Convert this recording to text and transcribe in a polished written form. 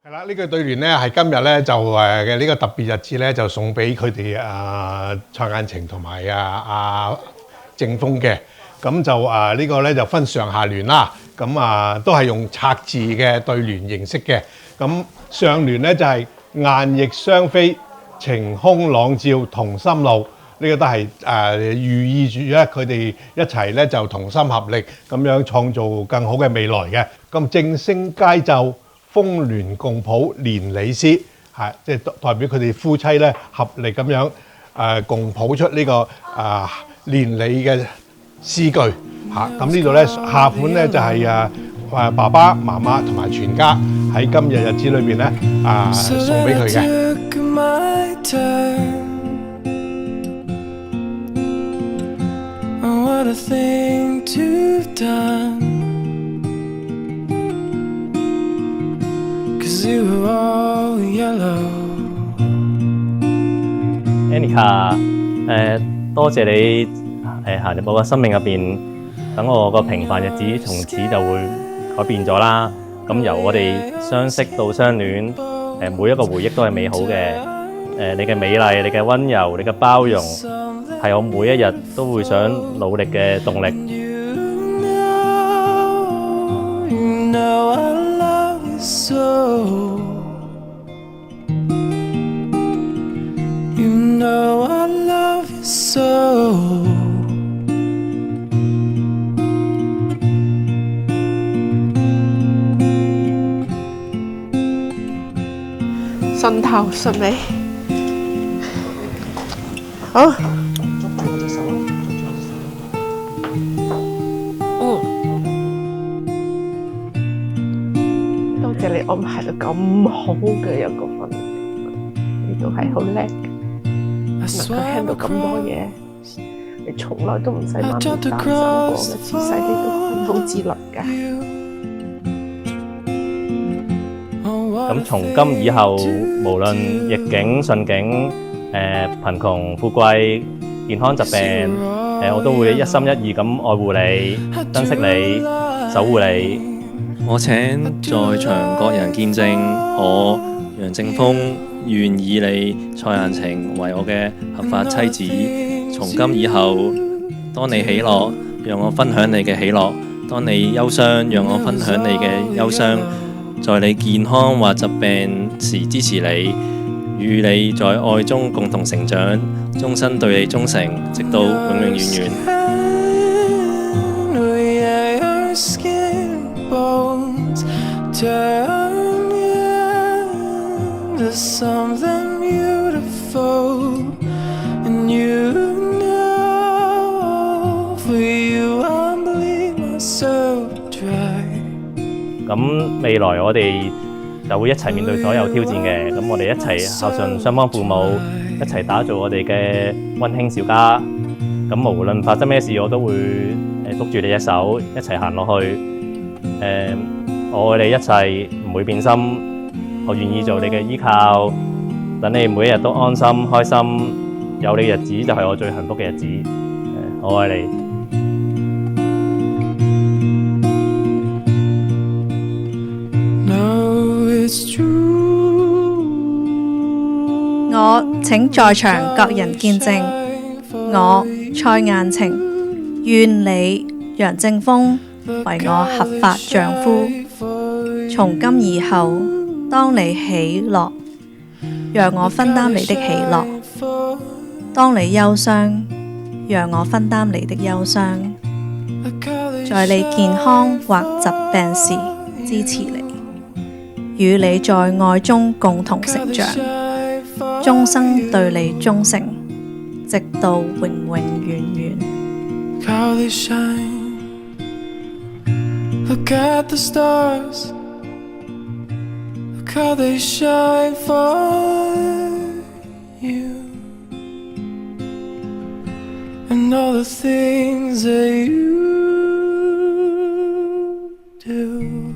係啦，呢個對聯咧係今日咧就嘅呢個特別日子咧就送俾佢哋蔡晏程同埋正風嘅，咁就呢個咧就分上下聯啦，咁都係用拆字嘅對聯形式嘅，咁上聯咧就係雁翼雙飛，晴空朗照同心路，呢個都係寓意住咧佢哋一齊咧就同心合力咁樣創造更好嘅未來嘅。咁正聲佳奏，豐聯共譜連理詩，係即係代表佢哋夫妻咧合力咁樣共譜出呢個連理嘅詩句嚇。咁呢度咧下款咧就係爸爸媽媽同埋全家喺今日日子裏邊咧送俾佢嘅。What a thing to have done, 'cause you were all yellow. Anika， 多謝你行入我嘅生命入邊，等我個平凡日子從此就會改變咗啦。咁由我哋相識到相戀，每一個回憶都係美好嘅。你嘅美麗，你嘅溫柔，你嘅包容，係我每一日都會想努力嘅動力。順頭順尾，好。多謝你安排到咁好嘅一個婚禮，你都係好叻嘅，能夠 handle 咁多嘢，你從來都唔使媽咪擔心過嘅，自細你都好自律㗎。咁從今以後，無論逆境順境，貧窮富貴，健康疾病，我都會一心一意咁愛護你、珍惜你、守護你。我請在場各人見證，我楊正風願以你蔡晏程為我嘅合法妻子。從今以後，當你喜樂，讓我分享你嘅喜樂；當你憂傷，讓我分享你嘅憂傷。在你健康或疾病時支持你，與你在愛中共同成長，終身對你忠誠，直到永永遠遠。咁未來我哋就會一齊面對所有挑戰嘅，咁我哋一齊孝順雙方父母，一齊打造我哋嘅溫馨小家。咁無論發生咩事，我都會督住你隻手，一齊行落去。我愛你一切，唔會變心。我願意做你嘅依靠，等你每一日都安心開心。有你嘅日子就係我最幸福嘅日子。我愛你。我請在場各人見證，我蔡晏程願你楊正風為我合法丈夫。從今以後，當你喜樂，讓我分擔你的喜樂；當你憂傷，讓我分擔你的憂傷。在你健康或疾病時支持你，與你在愛中共同成長，終生對你忠誠，直到永永遠遠。Look at the stars, look how they shine for you, and all the things that you do.